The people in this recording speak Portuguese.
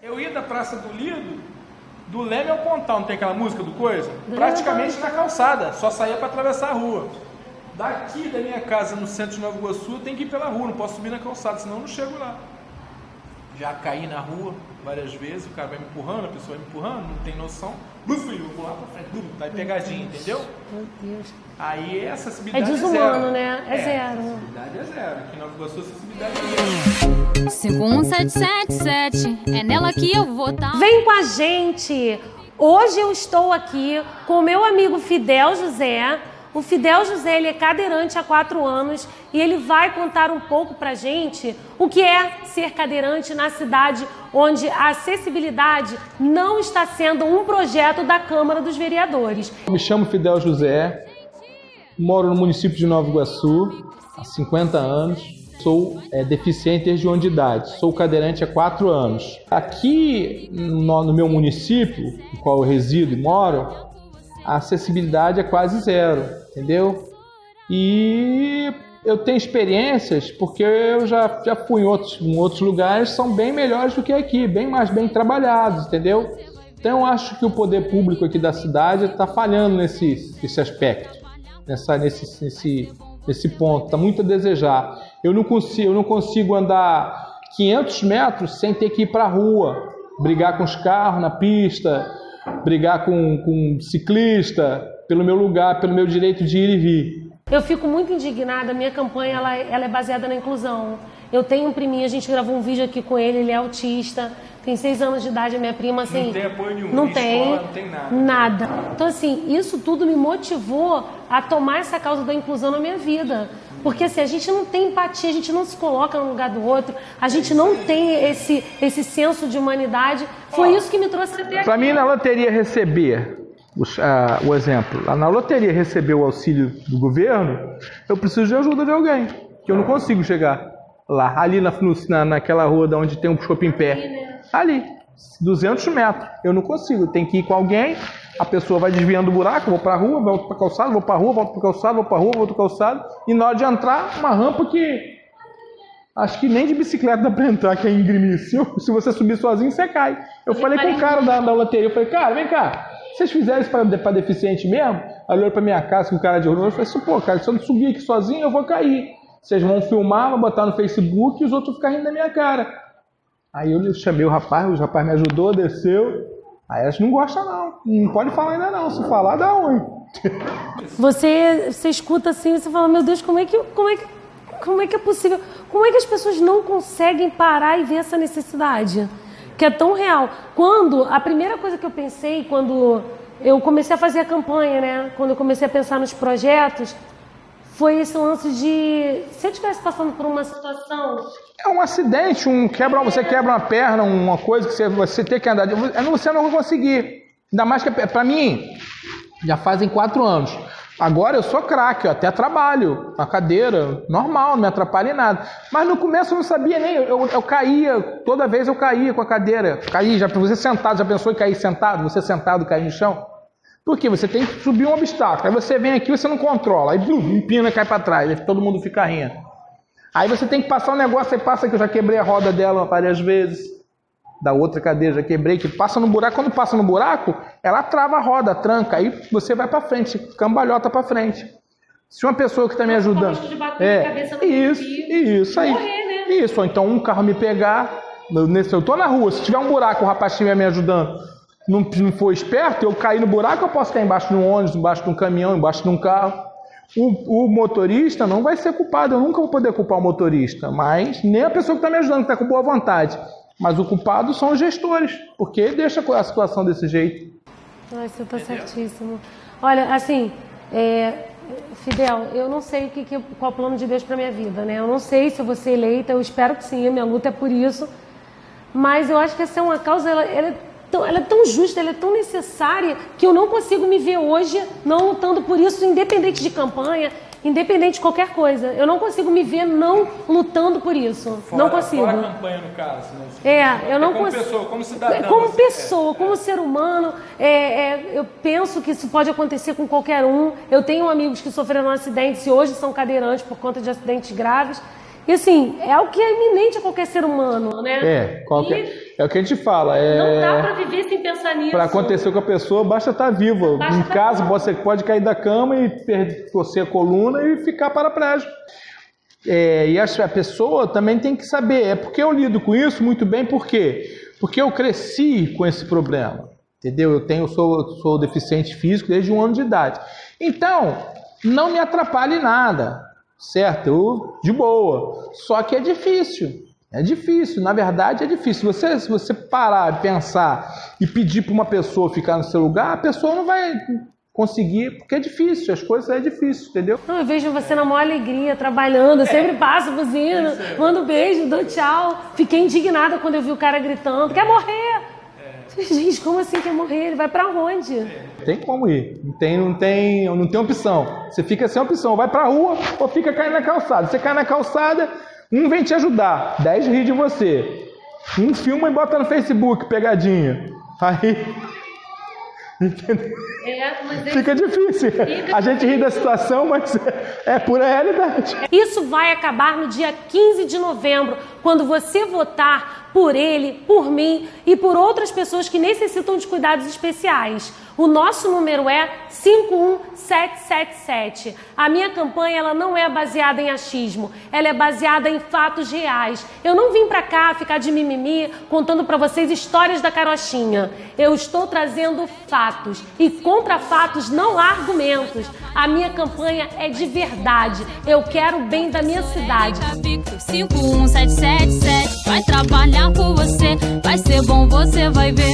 Eu ia da Praça do Lido, do Leme ao Pontal, não tem aquela música do Coisa? Praticamente na calçada, só saía para atravessar a rua. Daqui da minha casa, no centro de Nova Iguaçu, eu tenho que ir pela rua, não posso subir na calçada, senão eu não chego lá. Já caí na rua várias vezes, o cara vai me empurrando, a pessoa vai me empurrando, não tem noção. Buf, eu vou lá pra frente, vai pegadinha, entendeu? Meu Deus. Aí essa acessibilidade é desumano, é zero. Né? É zero. A acessibilidade é zero. Aqui em Nova Iguaçu, a acessibilidade é zero. 51777, é nela que eu vou estar. Vem com a gente! Hoje eu estou aqui com o meu amigo Fidel José. O Fidel José, ele é cadeirante há 4 anos e ele vai contar um pouco pra gente o que é ser cadeirante na cidade onde a acessibilidade não está sendo um projeto da Câmara dos Vereadores. Eu me chamo Fidel José, moro no município de Nova Iguaçu há 50 anos, sou deficiente desde 1 ano de idade, sou cadeirante há 4 anos. Aqui no meu município, no qual eu resido e moro, a acessibilidade é quase zero, entendeu? E eu tenho experiências porque eu já fui em outros lugares, são bem melhores do que aqui, bem trabalhados, entendeu? Então eu acho que o poder público aqui da cidade está falhando nesse aspecto, nesse ponto, está muito a desejar. Eu não consigo andar 500 metros sem ter que ir para a rua, brigar com os carros na pista, brigar com ciclista, pelo meu lugar, pelo meu direito de ir e vir. Eu fico muito indignada, minha campanha ela é baseada na inclusão. Eu tenho um priminho, a gente gravou um vídeo aqui com ele, ele é autista, tem 6 anos de idade, a minha prima, assim... Não tem apoio nenhum, não tem, escola, não tem nada. Nada. Então, assim, isso tudo me motivou a tomar essa causa da inclusão na minha vida. Porque, assim, a gente não tem empatia, a gente não se coloca no lugar do outro, a gente não tem esse senso de humanidade. Foi isso que me trouxe até aqui. Para mim, na loteria receber... o exemplo, na loteria receber o auxílio do governo, eu preciso de ajuda de alguém, que eu não consigo chegar lá, ali naquela rua onde tem um shopping pé, ali, 200 metros, eu não consigo, tem que ir com alguém, a pessoa vai desviando o buraco, eu vou para a rua, volto para a calçada, vou para a rua, volto para a calçada, vou para a rua, volto para a calçada, e na hora de entrar, uma rampa que acho que nem de bicicleta dá para entrar, que é íngreme. Se você subir sozinho, você cai. Eu falei com o cara da loteria, eu falei, cara, vem cá, vocês fizeram isso para deficiente mesmo? Aí olhou para minha casa com o cara de horror, eu falei assim, pô, cara, se eu não subir aqui sozinho, eu vou cair. Vocês vão filmar, vão botar no Facebook e os outros vão ficar rindo da minha cara. Aí eu chamei o rapaz me ajudou, desceu. Aí elas não gostam não pode falar ainda não, se falar dá ruim. Você escuta assim, você fala, meu Deus, como é que é possível? Como é que as pessoas não conseguem parar e ver essa necessidade? Que é tão real. A primeira coisa que eu pensei, quando eu comecei a fazer a campanha, né? Quando eu comecei a pensar nos projetos, foi esse lance de, se eu estivesse passando por uma situação... É um acidente, você quebra uma perna, uma coisa que você tem que andar, você não vai conseguir. Ainda mais que, para mim, já fazem 4 anos. Agora eu sou craque, eu até trabalho na cadeira, normal, não me atrapalha em nada. Mas no começo eu não sabia nem, eu caía, toda vez eu caía com a cadeira. Você sentado, já pensou em cair sentado? Você sentado cair no chão? Por quê? Você tem que subir um obstáculo. Aí você vem aqui, você não controla, aí empina e cai para trás, aí todo mundo fica rindo. Aí você tem que passar um negócio, aí passa que eu já quebrei a roda dela várias vezes. Da outra cadeira já quebrei, que passa no buraco. Quando passa no buraco, ela trava a roda, tranca. Aí você vai para frente, cambalhota para frente. Se uma pessoa que está me ajudando... Isso aí. Morrer, né? Isso, ou então um carro me pegar... Eu estou na rua, se tiver um buraco, o rapaz estiver me ajudando, não for esperto, eu cair no buraco, eu posso cair embaixo de um ônibus, embaixo de um caminhão, embaixo de um carro. O motorista não vai ser culpado, eu nunca vou poder culpar o motorista, mas nem a pessoa que está me ajudando, que está com boa vontade. Mas o culpado são os gestores, porque deixa a situação desse jeito. Você está certíssimo. Olha, assim, Fidel, eu não sei qual é o plano de Deus para minha vida, né? Eu não sei se eu vou ser eleita, eu espero que sim, a minha luta é por isso. Mas eu acho que essa é uma causa, ela é tão justa, ela é tão necessária, que eu não consigo me ver hoje não lutando por isso, independente de campanha, independente de qualquer coisa. Eu não consigo me ver não lutando por isso. Não consigo. Fora a campanha, no caso. Né? Eu não como consigo. Pessoa, como cidadã. Como pessoa, como ser humano, eu penso que isso pode acontecer com qualquer um. Eu tenho amigos que sofreram acidentes e hoje são cadeirantes por conta de acidentes graves. E assim, é o que é iminente a qualquer ser humano, né? É o que a gente fala. Não dá pra viver sem pensar nisso. Para acontecer com a pessoa, basta estar viva. Em caso, você pode cair da cama e torcer a coluna e ficar paraplégico. E a pessoa também tem que saber. É porque eu lido com isso muito bem, por quê? Porque eu cresci com esse problema. Entendeu? Eu sou deficiente físico desde 1 ano de idade. Então, não me atrapalha em nada. Certo? De boa. Só que é difícil. É difícil, na verdade é difícil. Se você parar, pensar e pedir para uma pessoa ficar no seu lugar, a pessoa não vai conseguir, porque é difícil, as coisas é difícil, entendeu? Eu vejo você na maior alegria, trabalhando, eu sempre passo buzina, mando beijo, dou tchau. Fiquei indignada quando eu vi o cara gritando, quer morrer? Gente, como assim quer morrer? Ele vai pra onde? Tem como ir, não tem opção. Você fica sem opção, vai pra rua ou fica caindo na calçada. Você cai na calçada, um vem te ajudar, 10 ri de você. Um filma e bota no Facebook, pegadinha. Aí... Entendeu? Fica difícil. A gente ri da situação, mas é pura realidade. Isso vai acabar no dia 15 de novembro, quando você votar por ele, por mim e por outras pessoas que necessitam de cuidados especiais. O nosso número é 51777. A minha campanha ela não é baseada em achismo, ela é baseada em fatos reais. Eu não vim pra cá ficar de mimimi contando pra vocês histórias da carochinha. Eu estou trazendo fatos e contra fatos não há argumentos. A minha campanha é de verdade. Eu quero o bem da minha cidade. 51777 vai trabalhar por você, vai ser bom, você vai ver.